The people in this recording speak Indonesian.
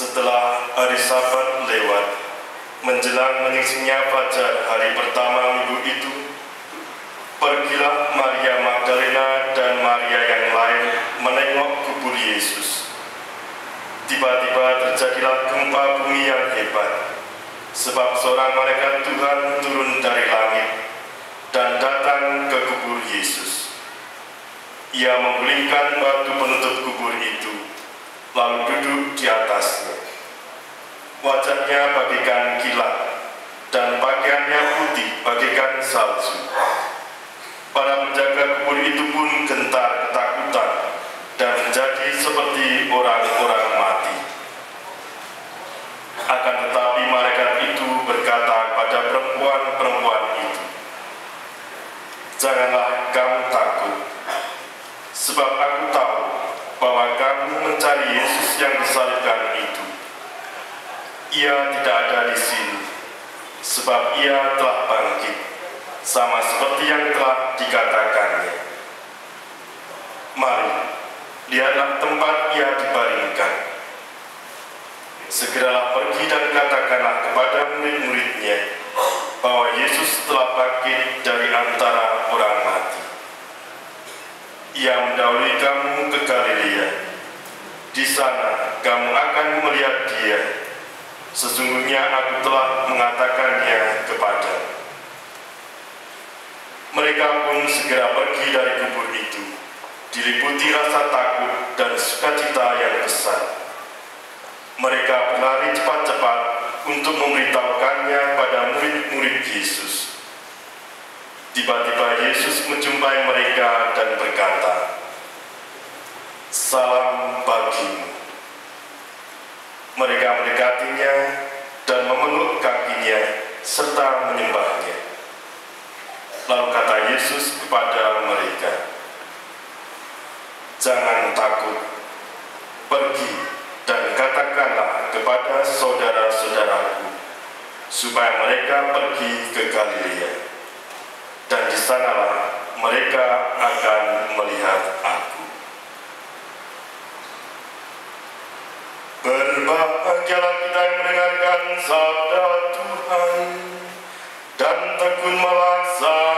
Setelah hari Sabat lewat, menjelang menyingsingnya fajar hari pertama minggu itu, pergilah Maria Magdalena dan Maria yang lain menengok kubur Yesus. Tiba-tiba terjadilah gempa bumi yang hebat, sebab seorang malaikat Tuhan turun dari langit dan datang ke kubur Yesus. Ia menggulingkan batu penutup kubur itu, lalu duduk di atasnya. Wajahnya bagaikan kilat, dan pakaiannya putih bagaikan salju. Para penjaga kubur itu pun gentar ketakutan dan menjadi seperti orang-orang mati. Akan tetapi malaikat itu berkata kepada perempuan-perempuan itu, "Janganlah kamu takut, sebab aku tahu bahwa kamu mencari Yesus yang disalibkan itu. Ia tidak ada di sini, sebab ia telah bangkit, sama seperti yang telah dikatakannya. Mari, lihatlah tempat ia dibaringkan. Segeralah pergi dan katakanlah kepada murid-muridnya bahwa Yesus telah bangkit dari antara orang mati. Ia mendahului kamu ke Galilea. Di sana kamu akan melihat dia. Sesungguhnya aku telah mengatakannya kepadamu." Mereka pun segera pergi dari kubur itu, diliputi rasa takut dan sukacita yang besar. Mereka berlari cepat-cepat untuk memberitahukannya pada murid-murid Yesus. Tiba-tiba Yesus menjumpai mereka dan berkata, "Salam bagimu." Mereka mendekatinya dan memeluk kakinya serta menyembahnya. Lalu kata Yesus kepada mereka, "Jangan takut, pergi dan katakanlah kepada saudara-saudaraku supaya mereka pergi ke Galilea, dan di sanalah mereka akan melihat aku." Berbahagialah kita yang mendengarkan sabda Tuhan dan tekun melaksanakannya.